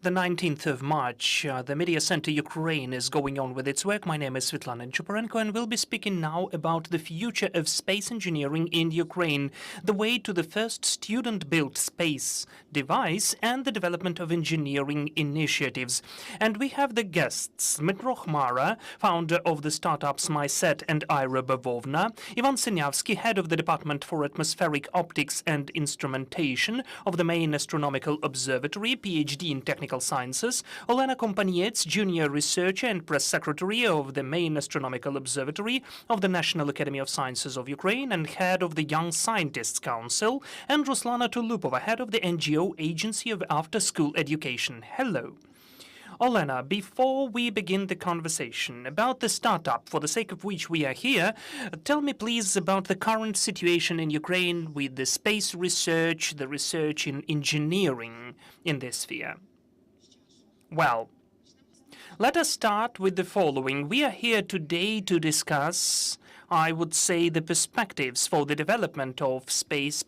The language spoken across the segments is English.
the 19th of March, the Media Center Ukraine is going on with its work. My name is Ruslana and we'll be speaking now about the future of space engineering in Ukraine, the way to the first student-built space device, and the development of engineering initiatives. And we have the guests: Dmytro Khmara, founder of the startups MySat and Aerobavovna; Syniavskyi, head of the Department for Atmospheric Optics and Instrumentation of the main Astronomical Observatory, Ph.D. in Technical Sciences; Olena Kompaniiets, junior researcher and press secretary of the main Astronomical Observatory of the National Academy of Sciences of Ukraine and head of the Young Scientists Council; and Ruslana Tulupova, head of the NGO Agency of After-School Education. Hello. Olena, before we begin the conversation about the startup for the sake of which we are here, tell me please about the current situation in Ukraine with the space research, the research in engineering in this sphere. Well, let us start with the following. We are here today to discuss, I would say, the perspectives for the development of space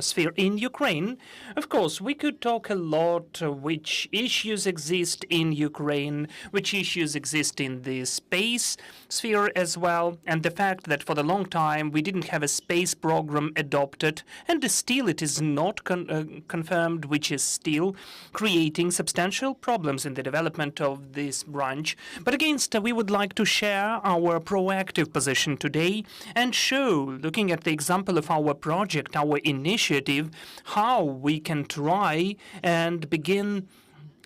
sphere in Ukraine. Of course, we could talk a lot which issues exist in Ukraine, which issues exist in the space sphere as well, and the fact that for the long time we didn't have a space program adopted, and still it is not confirmed, which is still creating substantial problems in the development of this branch. But against, we would like to share our proactive position today and show, looking at the example of our project, our initiative, how we can try and begin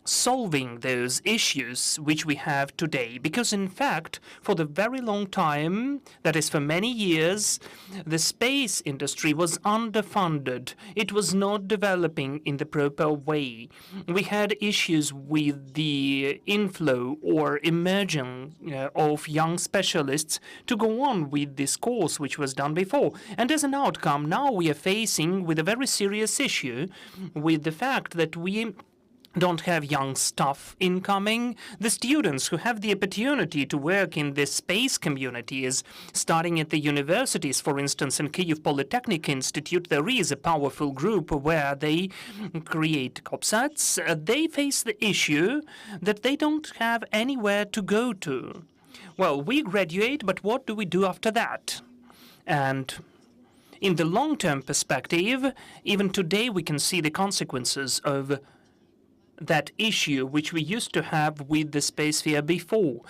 solving those issues which we have today. Because in fact, for the very long time, that is for many years, the space industry was underfunded. It was not developing in the proper way. We had issues with the inflow or emerging of young specialists to go on with this course which was done before. And as an outcome, now we are facing with a very serious issue with the fact that we don't have young staff incoming. The students who have the opportunity to work in the space communities, starting at the universities, for instance, in Kyiv Polytechnic Institute, there is a powerful group where they create COPSATs. They face the issue that they don't have anywhere to go to. Well, we graduate, but what do we do after that? And in the long-term perspective, even today we can see the consequences of that issue which we used to have with the space sphere before.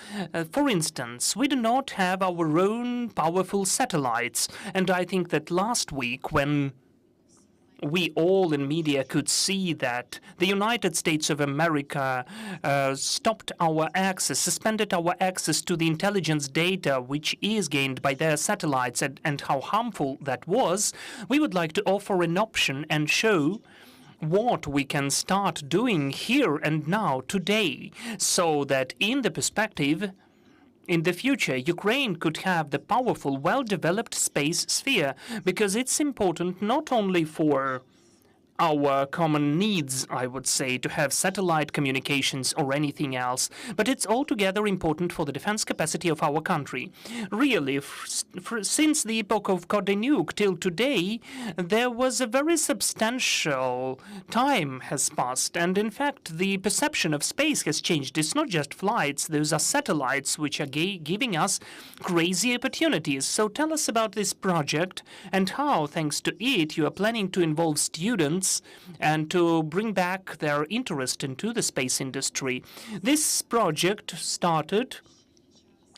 For instance, we do not have our own powerful satellites, and I think that last week when we all in media could see that the United States of America stopped our access, suspended our access to the intelligence data which is gained by their satellites, and how harmful that was, we would like to offer an option and show what we can start doing here and now, today, so that in the perspective, in the future, Ukraine could have the powerful, well-developed space sphere, because it's important not only for our common needs, I would say, to have satellite communications or anything else, but it's altogether important for the defense capacity of our country. Really, since the epoch of Kompaniiets till today, there was a very substantial time has passed, and in fact, the perception of space has changed. It's not just flights, those are satellites which are giving us crazy opportunities. So tell us about this project and how, thanks to it, you are planning to involve students and to bring back their interest into the space industry. This project started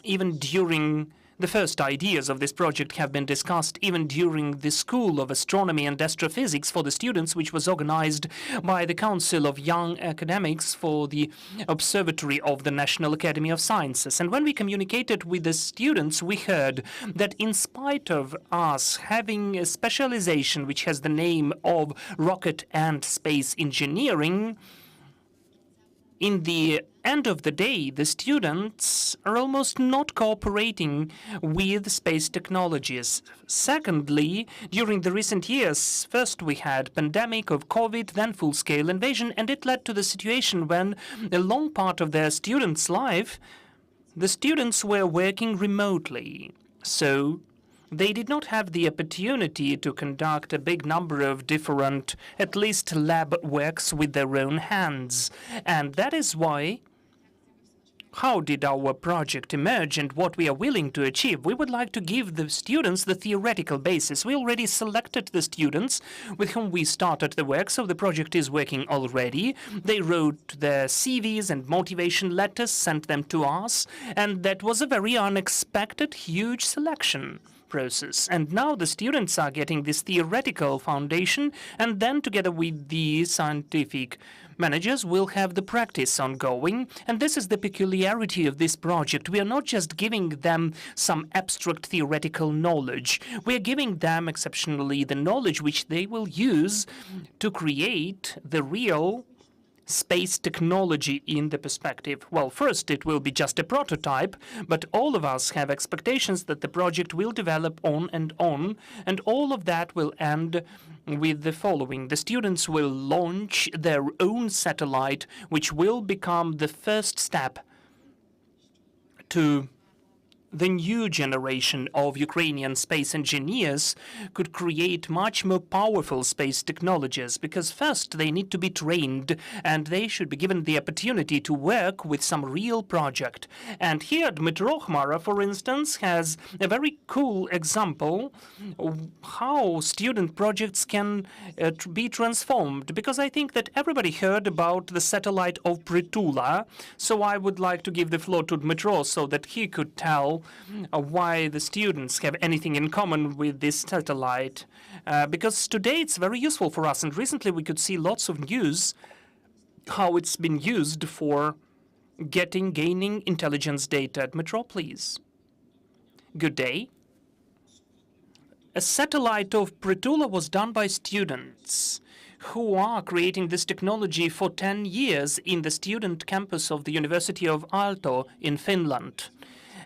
even during the first ideas of this project have been discussed even during the School of Astronomy and Astrophysics for the students, which was organized by the Council of Young Academics for the Observatory of the National Academy of Sciences. And when we communicated with the students, we heard that in spite of us having a specialization which has the name of rocket and space engineering, in the end of the day, the students are almost not cooperating with space technologies. Secondly, during the recent years, first we had pandemic of COVID, then full-scale invasion, and it led to the situation when a long part of their students' life, the students were working remotely. So they did not have the opportunity to conduct a big number of different, at least lab works with their own hands. And that is why, how did our project emerge and what we are willing to achieve? We would like to give the students the theoretical basis. We already selected the students with whom we started the work, so the project is working already. They wrote their CVs and motivation letters, sent them to us, and that was a very unexpected, huge selection process. And now the students are getting this theoretical foundation, and then together with the scientific managers will have the practice ongoing. And this is the peculiarity of this project. We are not just giving them some abstract theoretical knowledge. We are giving them exceptionally the knowledge which they will use to create the real space technology in the perspective. Well, first, it will be just a prototype, but all of us have expectations that the project will develop on, and all of that will end with the following. The students will launch their own satellite, which will become the first step to the new generation of Ukrainian space engineers could create much more powerful space technologies, because first they need to be trained and they should be given the opportunity to work with some real project. And here Dmytro Khmara, for instance, has a very cool example of how student projects can be transformed, because I think that everybody heard about the satellite of Prytula, so I would like to give the floor to Dmytro so that he could tell why the students have anything in common with this satellite. Because today it's very useful for us, and recently we could see lots of news how it's been used for gaining intelligence data. Dmytro, please. Good day. A satellite of Prytula was done by students who are creating this technology for 10 years in the student campus of the University of Aalto in Finland.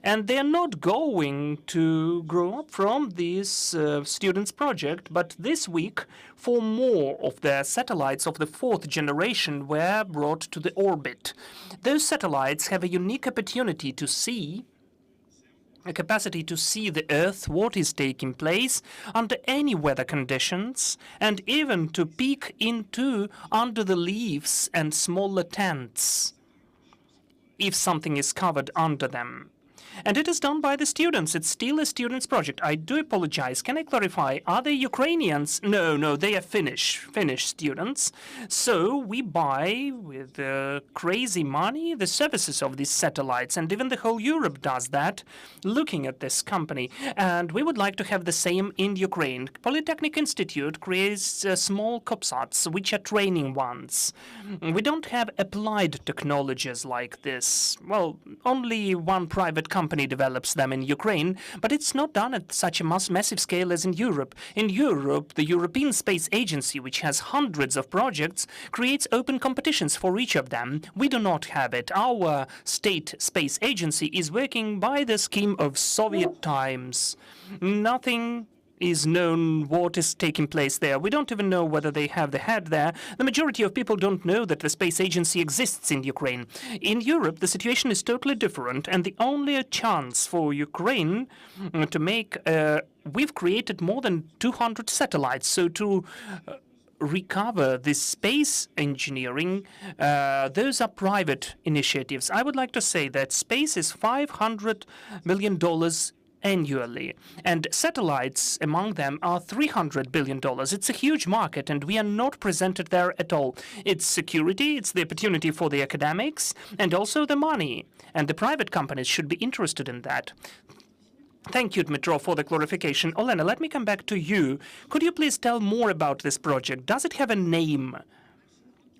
And they're not going to grow up from this students' project, but this week, 4 more of their satellites of the 4th generation were brought to the orbit. Those satellites have a unique opportunity to see, a capacity to see the Earth, what is taking place under any weather conditions, and even to peek into under the leaves and smaller tents if something is covered under them. And it is done by the students. It's still a student's project. I do apologize. Can I clarify? Are they Ukrainians? No, they are Finnish students. So we buy with crazy money the services of these satellites, and even the whole Europe does that, looking at this company. And we would like to have the same in Ukraine. Polytechnic Institute creates small COPSATs, which are training ones. We don't have applied technologies like this. Well, only one private company develops them in Ukraine, but it's not done at such a massive scale as in Europe. In Europe, the European Space Agency, which has hundreds of projects, creates open competitions for each of them. We do not have it. Our state space agency is working by the scheme of Soviet times. Nothing is known what is taking place there. We don't even know whether they have the head there. The majority of people don't know that the space agency exists in Ukraine. In Europe, the situation is totally different, and the only chance for Ukraine to make... we've created more than 200 satellites, so to recover this space engineering, those are private initiatives. I would like to say that space is $500 million annually, and satellites among them are $300 billion. It's a huge market, and we are not presented there at all. It's security, it's the opportunity for the academics, and also the money. And the private companies should be interested in that. Thank you, Dmytro, for the clarification. Olena, let me come back to you. Could you please tell more about this project? Does it have a name?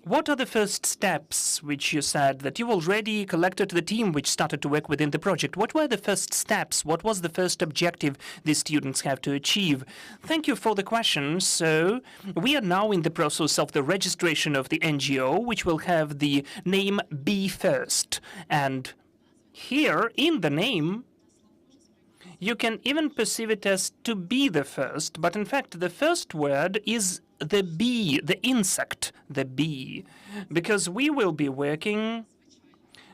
What are the first steps, which you said that you already collected the team which started to work within the project? What were the first steps? What was the first objective these students have to achieve? Thank you for the question. So we are now in the process of the registration of the NGO, which will have the name Be First. And here in the name, you can even perceive it as to be the first, but in fact the first word is the bee, the insect, the bee, because we will be working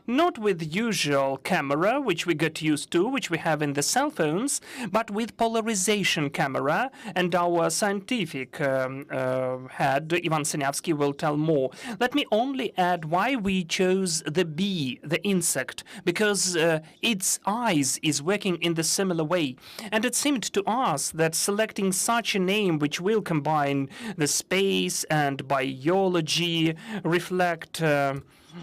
not with usual camera, which we got used to, which we have in the cell phones, but with polarization camera. And our scientific head, Ivan Syniavskyi, will tell more. Let me only add why we chose the bee, the insect, because its eyes is working in the similar way. And it seemed to us that selecting such a name which will combine the space and biology, reflect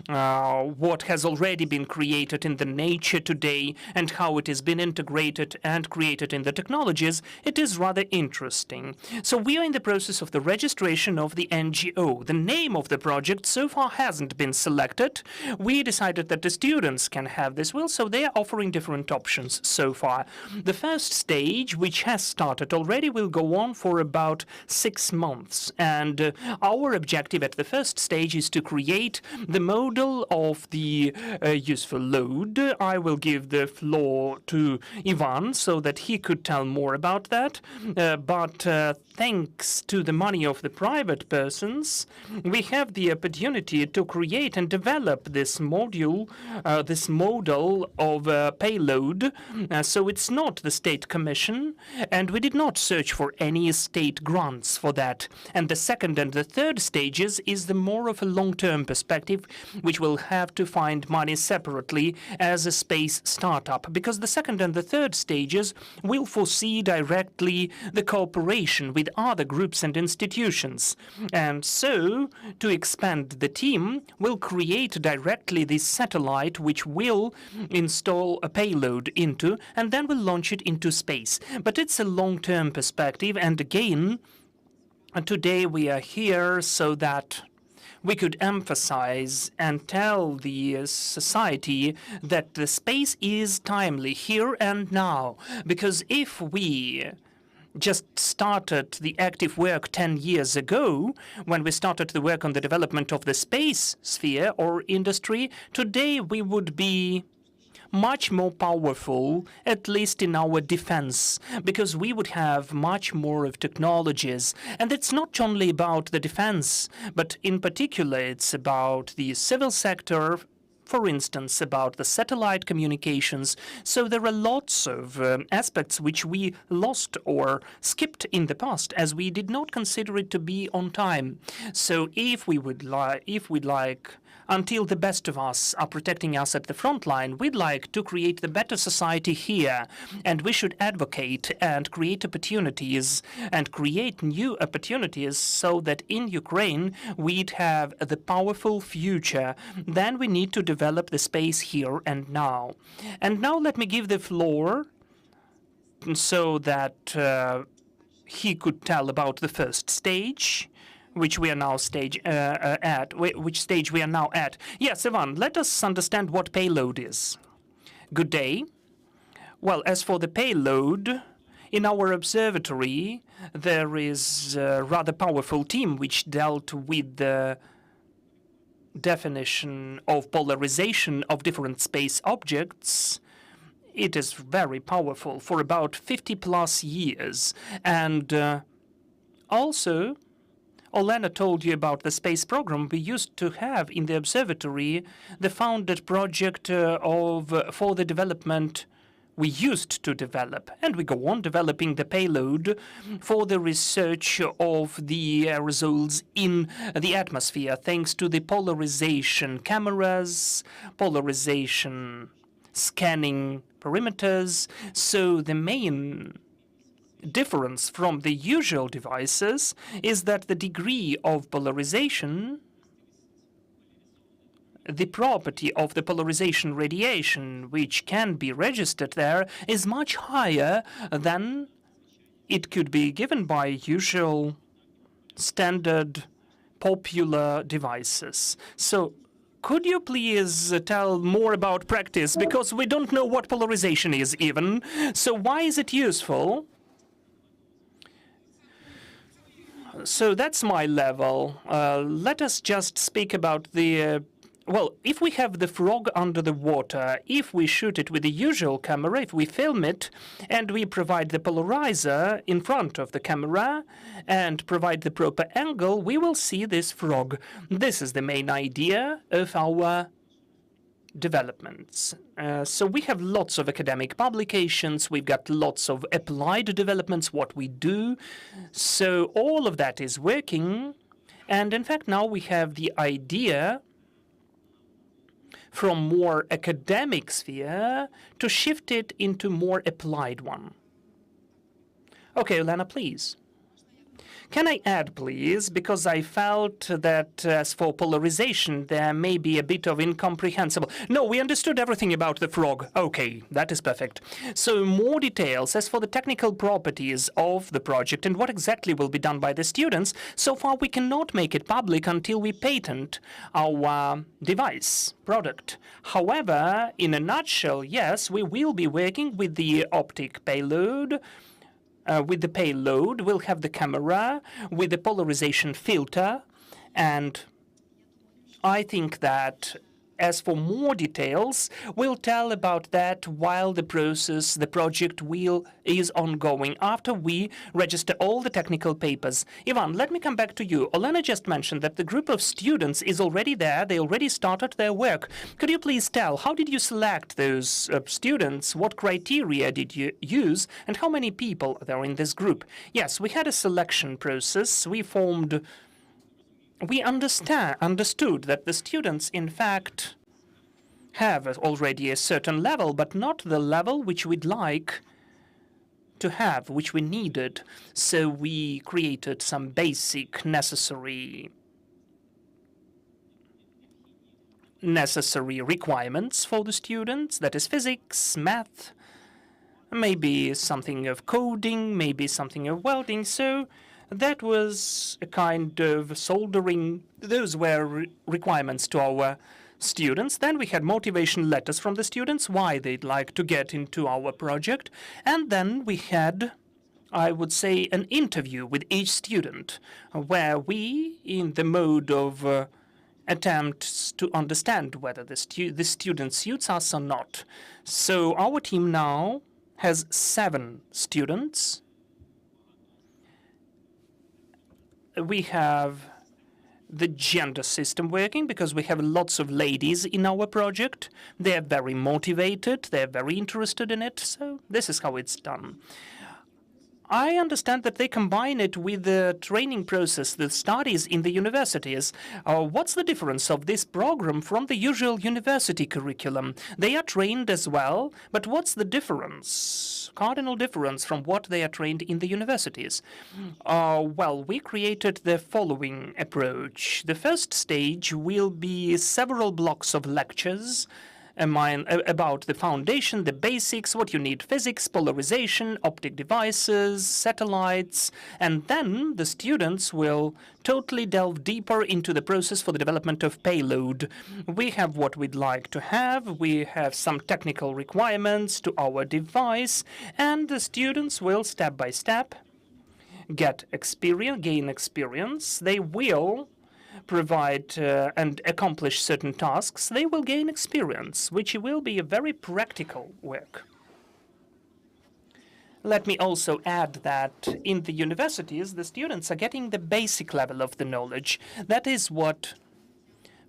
what has already been created in the nature today and how it has been integrated and created in the technologies, it is rather interesting. So we are in the process of the registration of the NGO. The name of the project so far hasn't been selected. We decided that the students can have this will, so they are offering different options so far. The first stage, which has started already, will go on for about 6 months. And our objective at the first stage is to create the model of the useful load. I will give the floor to Ivan so that he could tell more about that. But thanks to the money of the private persons, we have the opportunity to create and develop this module, this model of payload. So it's not the state commission, and we did not search for any state grants for that. And the second and the third stages is the more of a long-term perspective, which will have to find money separately as a space startup, because the second and the third stages will foresee directly the cooperation with other groups and institutions. And so, to expand the team, we'll create directly this satellite which will install a payload into, and then we'll launch it into space. But it's a long-term perspective, and again, today we are here so that we could emphasize and tell the society that the space is timely, here and now. Because if we just started the active work 10 years ago, when we started the work on the development of the space sphere or industry, today we would be much more powerful, at least in our defense, because we would have much more of technologies. And it's not only about the defense, but in particular it's about the civil sector, for instance, about the satellite communications. So there are lots of aspects which we lost or skipped in the past, as we did not consider it to be on time. So if we'd like, until the best of us are protecting us at the front line, we'd like to create the better society here. And we should advocate and create opportunities and create new opportunities so that in Ukraine we'd have the powerful future. Then we need to develop the space here and now. And now let me give the floor so that he could tell about the first stage, which we are now which stage we are now at. Yes, Ivan, let us understand what payload is. Good day. Well, as for the payload, in our observatory, there is a rather powerful team which dealt with the definition of polarization of different space objects. It is very powerful for about 50+ years. And also, Olena told you about the space program we used to have in the observatory, the founded project for the development we used to develop. And we go on developing the payload for the research of the aerosols in the atmosphere, thanks to the polarization cameras, polarization scanning perimeters. So the main difference from the usual devices is that the degree of polarization, the property of the polarization radiation which can be registered there, is much higher than it could be given by usual standard popular devices. So could you please tell more about practice, because we don't know what polarization is even. So why is it useful? So that's my level. Let us just speak about the well, if we have the frog under the water, if we shoot it with the usual camera, if we film it, and we provide the polarizer in front of the camera and provide the proper angle, we will see this frog. This is the main idea of our developments. So we have lots of academic publications, we've got lots of applied developments, what we do. So all of that is working. And in fact, now we have the idea from more academic sphere to shift it into more applied one. Okay, Olena, please. Can I add, please, because I felt that as for polarization, there may be a bit of incomprehensible. No, we understood everything about the frog. Okay, that is perfect. So more details as for the technical properties of the project and what exactly will be done by the students. So far, we cannot make it public until we patent our device product. However, in a nutshell, yes, we will be working with the optic payload. We'll have the camera with the polarization filter, and I think that as for more details, we'll tell about that while the project is ongoing, after we register all the technical papers. Ivan, let me come back to you. Olena just mentioned that the group of students is already there. They already started their work. Could you please tell, how did you select those students? What criteria did you use? And how many people are there in this group? Yes, we had a selection process. We understood that the students, in fact, have already a certain level, but not the level which we'd like to have, which we needed. So we created some basic necessary requirements for the students, that is physics, math, maybe something of coding, maybe something of welding. So that was a kind of soldering. Those were requirements to our students. Then we had motivation letters from the students, why they'd like to get into our project. And then we had, I would say, an interview with each student, where we, in the mode of attempts to understand whether the student suits us or not. So our team now has 7 students. We have the gender system working because we have lots of ladies in our project. They're very motivated, they're very interested in it, so this is how it's done. I understand that they combine it with the training process, the studies in the universities. What's the difference of this program from the usual university curriculum? They are trained as well, but what's the difference, cardinal difference from what they are trained in the universities? Well, we created the following approach. The first stage will be several blocks of lectures about the foundation, the basics, what you need: physics, polarization, optic devices, satellites, and then the students will totally delve deeper into the process for the development of payload. We have what we'd like to have, we have some technical requirements to our device, and the students will step by step gain experience. They will provide and accomplish certain tasks. They will gain experience, which will be a very practical work. Let me also add that in the universities, the students are getting the basic level of the knowledge. That is what,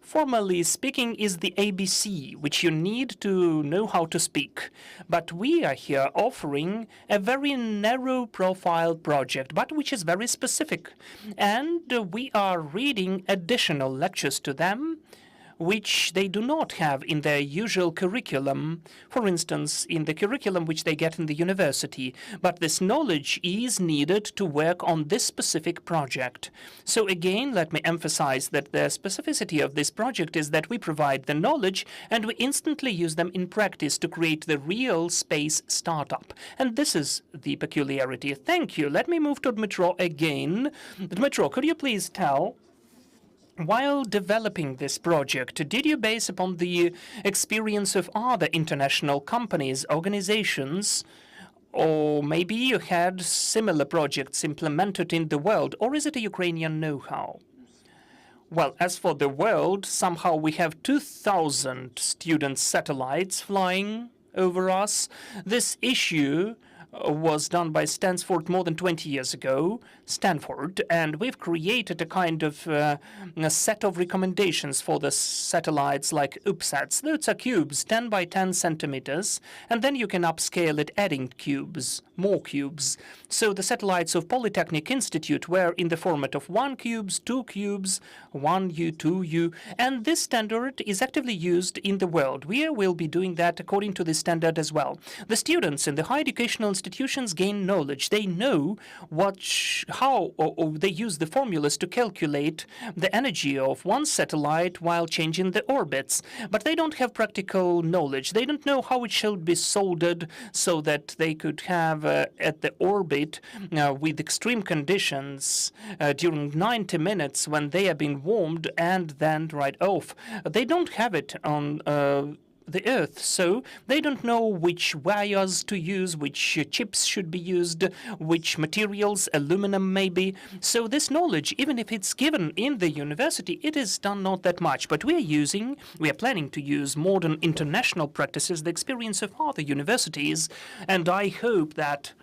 formally speaking, is the ABC, which you need to know how to speak. But we are here offering a very narrow profile project, but which is very specific. And we are reading additional lectures to them, which they do not have in their usual curriculum, for instance, in the curriculum which they get in the university. But this knowledge is needed to work on this specific project. So again, let me emphasize that the specificity of this project is that we provide the knowledge and we instantly use them in practice to create the real space startup. And this is the peculiarity. Thank you. Let me move to Dmytro again. Dmytro, could you please tell, while developing this project, did you base upon the experience of other international companies, organizations, or maybe you had similar projects implemented in the world, or is it a Ukrainian know-how? Well, as for the world, somehow we have 2,000 student satellites flying over us. This issue was done by Stanford more than 20 years ago, and we've created a kind of a set of recommendations for the satellites like UPSATs. Those are cubes, 10 by 10 centimeters, and then you can upscale it, adding cubes, more cubes. So the satellites of Polytechnic Institute were in the format of 1 cubes, 2 cubes, 1U, 2U, and this standard is actively used in the world. We will be doing that according to this standard as well. The students in the higher educational institutions gain knowledge. They know how they use the formulas to calculate the energy of one satellite while changing the orbits. But they don't have practical knowledge. They don't know how it should be soldered so that they could have at the orbit with extreme conditions during 90 minutes when they are being warmed and then right off. They don't have it on the Earth, so they don't know which wires to use, which chips should be used, which materials, aluminum maybe. So this knowledge, even if it's given in the university, it is done not that much. But we are planning to use modern international practices, the experience of other universities, and I hope that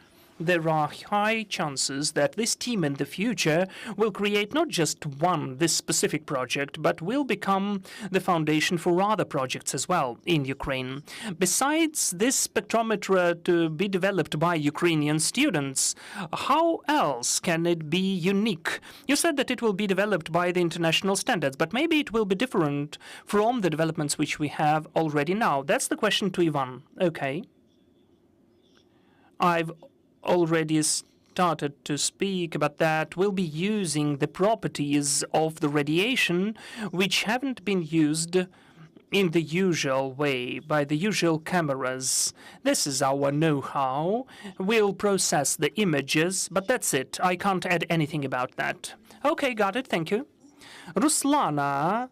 there are high chances that this team in the future will create not just this specific project, but will become the foundation for other projects as well in Ukraine. Besides this spectrometer to be developed by Ukrainian students, how else can it be unique? You said that it will be developed by the international standards, but maybe it will be different from the developments which we have already now. That's the question to Ivan. Okay. I've already started to speak about that. We'll be using the properties of the radiation which haven't been used in the usual way by the usual cameras. This is our know-how. We'll process the images, but that's it. I can't add anything about that. Okay, got it. Thank you. Ruslana,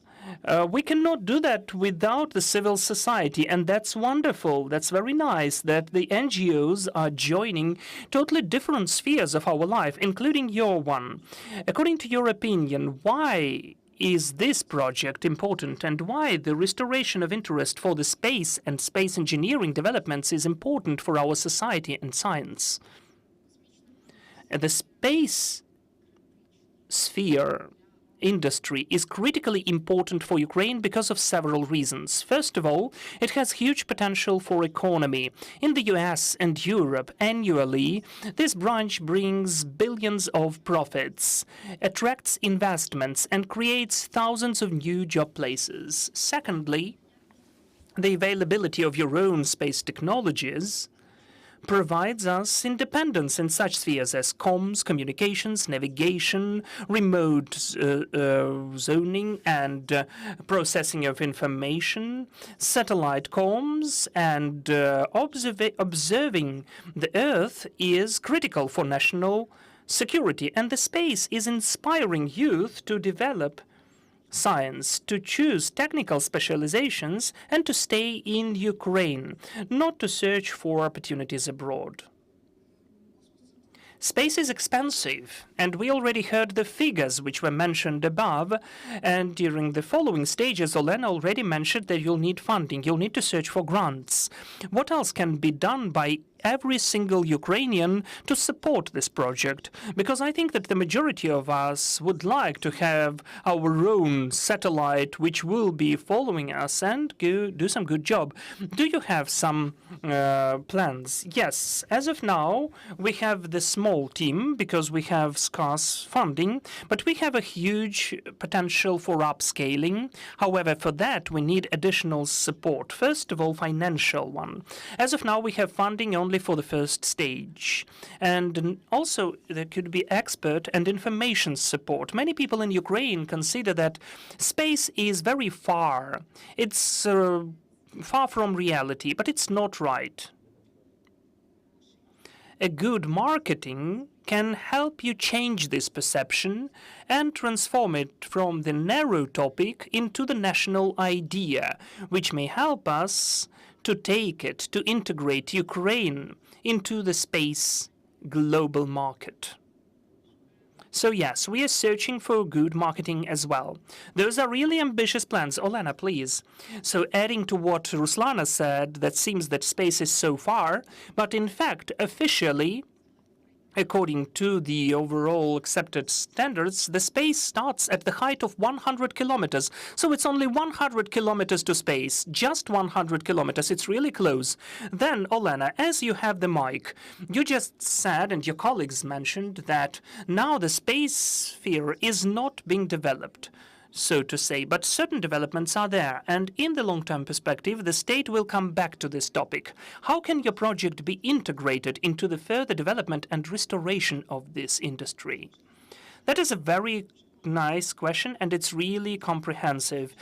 we cannot do that without the civil society, and that's wonderful. That's very nice that the NGOs are joining totally different spheres of our life, including your one. According to your opinion, why is this project important, and why the restoration of interest for the space and space engineering developments is important for our society and science? The space sphere industry is critically important for Ukraine because of several reasons. First of all, it has huge potential for economy. In the US and Europe, annually, this branch brings billions of profits, attracts investments, and creates thousands of new job places. Secondly, the availability of your own space technologies provides us independence in such spheres as comms, communications, navigation, remote zoning and processing of information, satellite comms, and observing the Earth is critical for national security. And the space is inspiring youth to develop science, to choose technical specializations, and to stay in Ukraine, not to search for opportunities abroad. Space is expensive, and we already heard the figures which were mentioned above, and during the following stages, Olena already mentioned that you'll need funding, you'll need to search for grants. What else can be done by every single Ukrainian to support this project? Because I think that the majority of us would like to have our own satellite which will be following us and do some good job. Do you have some plans? Yes, as of now, we have the small team because we have scarce funding, but we have a huge potential for upscaling. However, for that, we need additional support. First of all, financial one. As of now, we have funding only for the first stage. And also, there could be expert and information support. Many people in Ukraine consider that space is very far. It's far from reality, but it's not right. A good marketing can help you change this perception and transform it from the narrow topic into the national idea, which may help us to take it, to integrate Ukraine into the space global market. So yes, we are searching for good marketing as well. Those are really ambitious plans. Olena, please. So adding to what Ruslana said, that seems that space is so far, but in fact, officially, according to the overall accepted standards, the space starts at the height of 100 kilometers. So it's only 100 kilometers to space, just 100 kilometers. It's really close. Then, Olena, as you have the mic, you just said, and your colleagues mentioned, that now the space sphere is not being developed, so to say, but certain developments are there, and in the long-term perspective, the state will come back to this topic. How can your project be integrated into the further development and restoration of this industry? That is a very nice question, and it's really comprehensive.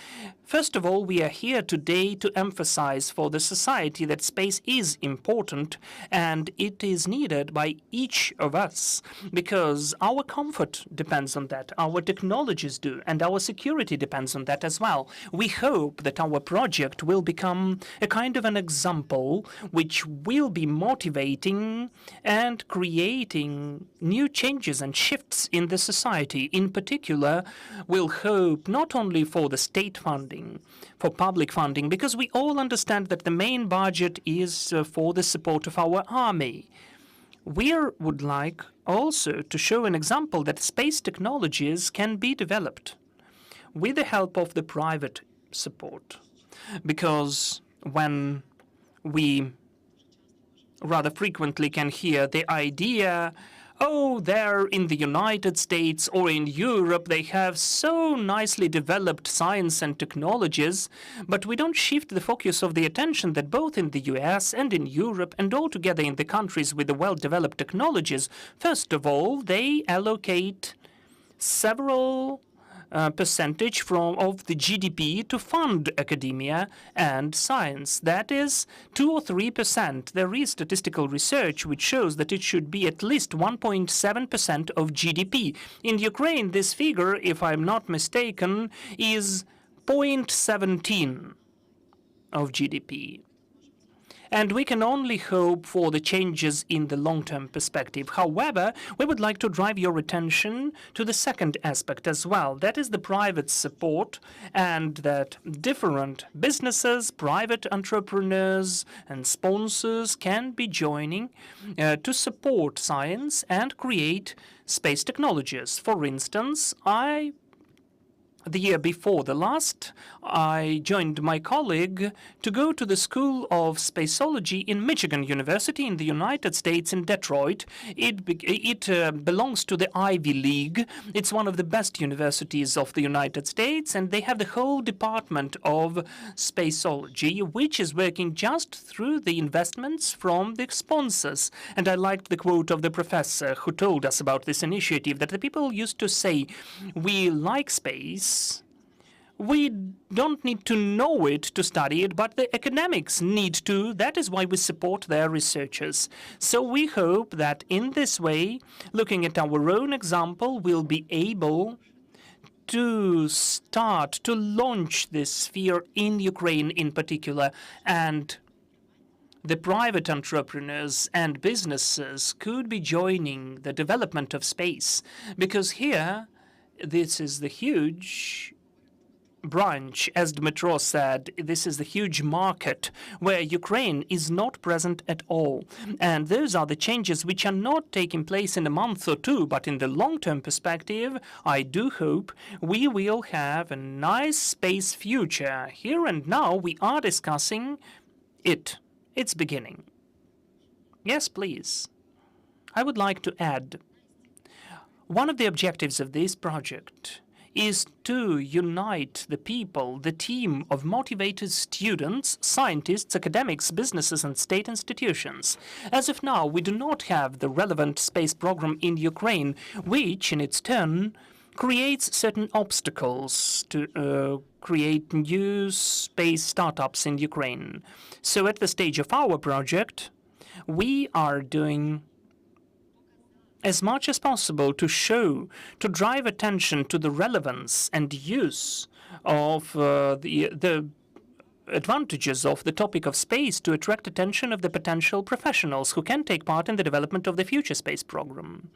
First of all, we are here today to emphasize for the society that space is important and it is needed by each of us, because our comfort depends on that, our technologies do, and our security depends on that as well. We hope that our project will become a kind of an example which will be motivating and creating new changes and shifts in the society. In particular, we'll hope not only for the state funding, for public funding, because we all understand that the main budget is for the support of our army. We would like also to show an example that space technologies can be developed with the help of the private support, because when we rather frequently can hear the idea, oh, there in the United States or in Europe, they have so nicely developed science and technologies, but we don't shift the focus of the attention that both in the US and in Europe and altogether in the countries with the well-developed technologies, first of all, they allocate several percentage of the GDP to fund academia and science. That is 2 or 3%. There is statistical research which shows that it should be at least 1.7% of GDP. In Ukraine, this figure, if I'm not mistaken, is 0.17 of GDP. And we can only hope for the changes in the long-term perspective. However, we would like to drive your attention to the second aspect as well. That is the private support, and that different businesses, private entrepreneurs, and sponsors can be joining to support science and create space technologies. For instance, the year before the last, I joined my colleague to go to the School of Spaceology in Michigan University in the United States in Detroit. It belongs to the Ivy League. It's one of the best universities of the United States, and they have the whole department of spaceology, which is working just through the investments from the sponsors. And I liked the quote of the professor who told us about this initiative, that the people used to say, we like space, we don't need to know it to study it, but the academics need to. That is why we support their researchers. So we hope that in this way, looking at our own example, we'll be able to start to launch this sphere in Ukraine in particular, and the private entrepreneurs and businesses could be joining the development of space, because here, this is the huge branch, as Dmytro said, this is the huge market where Ukraine is not present at all. And those are the changes which are not taking place in a month or two, but in the long-term perspective, I do hope we will have a nice space future. Here and now, we are discussing it. It's beginning. Yes, please. I would like to add, one of the objectives of this project is to unite the people, the team of motivated students, scientists, academics, businesses, and state institutions. As of now, we do not have the relevant space program in Ukraine, which, in its turn, creates certain obstacles to create new space startups in Ukraine. So at the stage of our project, we are doing as much as possible to drive attention to the relevance and use of the advantages of the topic of space to attract attention of the potential professionals who can take part in the development of the future space program.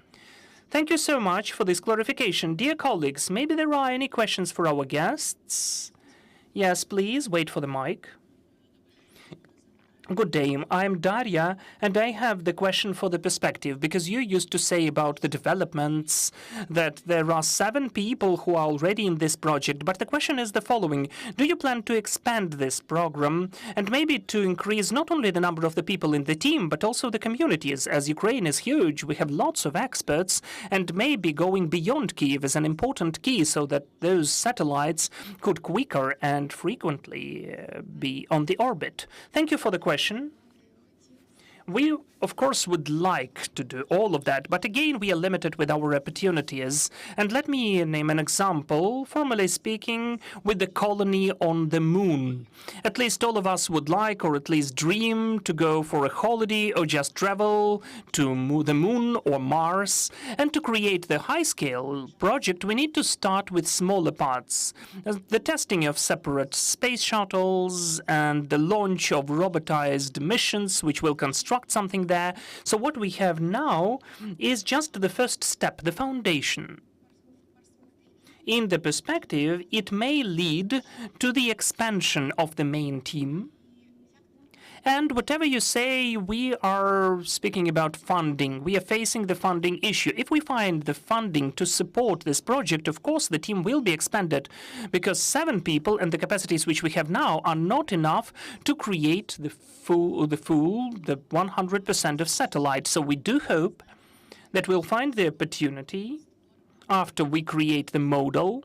Thank you so much for this clarification. Dear colleagues, maybe there are any questions for our guests? Yes, please, wait for the mic. Good day, I'm Daria, and I have the question for the perspective, because you used to say about the developments that there are 7 people who are already in this project, but the question is the following. Do you plan to expand this program and maybe to increase not only the number of the people in the team, but also the communities? As Ukraine is huge, we have lots of experts, and maybe going beyond Kyiv is an important key so that those satellites could quicker and frequently be on the orbit. Thank you for the question. We, of course, would like to do all of that, but again, we are limited with our opportunities. And let me name an example, formally speaking, with the colony on the moon. At least all of us would like, or at least dream, to go for a holiday or just travel to the moon or Mars. And to create the high-scale project, we need to start with smaller parts. The testing of separate space shuttles and the launch of robotized missions, which will construct something there. So what we have now is just the first step, the foundation. In the perspective, it may lead to the expansion of the main team. And whatever you say, we are speaking about funding. We are facing the funding issue. If we find the funding to support this project, of course, the team will be expanded, because 7 people and the capacities which we have now are not enough to create the 100% of satellites. So we do hope that we'll find the opportunity after we create the model,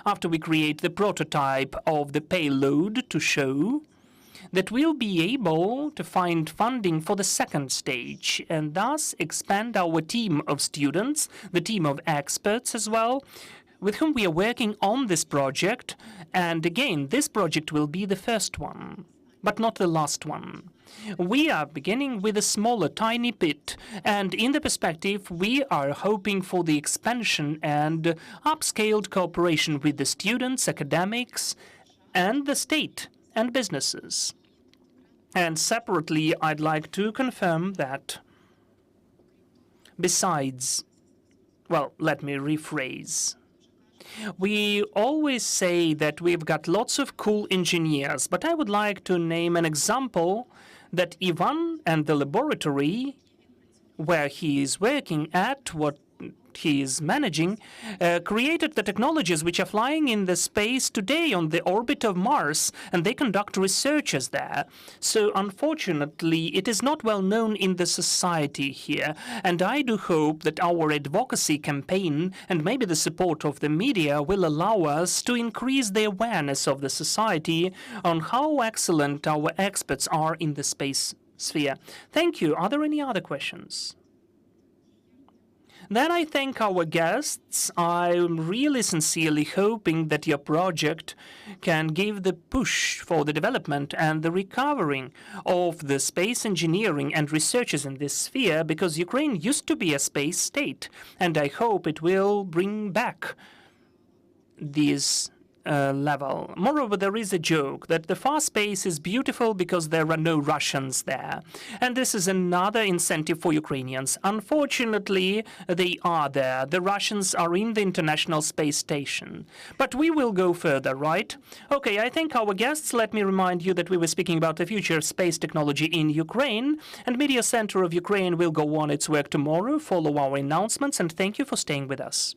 after we create the prototype of the payload to show that we'll be able to find funding for the second stage and thus expand our team of students, the team of experts as well, with whom we are working on this project. And again, this project will be the first one, but not the last one. We are beginning with a smaller, tiny bit, and in the perspective, we are hoping for the expansion and upscaled cooperation with the students, academics, and the state and businesses. And separately, I'd like to confirm that besides, well, let me rephrase. We always say that we've got lots of cool engineers, but I would like to name an example that Ivan and the laboratory where he is working at, what he is managing, created the technologies which are flying in the space today on the orbit of Mars, and they conduct researches there. So unfortunately, it is not well known in the society here, and I do hope that our advocacy campaign and maybe the support of the media will allow us to increase the awareness of the society on how excellent our experts are in the space sphere. Thank you. Are there any other questions? Then I thank our guests. I'm really sincerely hoping that your project can give the push for the development and the recovering of the space engineering and researchers in this sphere, because Ukraine used to be a space state, and I hope it will bring back these level. Moreover, there is a joke that the far space is beautiful because there are no Russians there. And this is another incentive for Ukrainians. Unfortunately, they are there. The Russians are in the International Space Station. But we will go further, right? Okay, I thank our guests. Let me remind you that we were speaking about the future of space technology in Ukraine. And Media Center of Ukraine will go on its work tomorrow. Follow our announcements, and thank you for staying with us.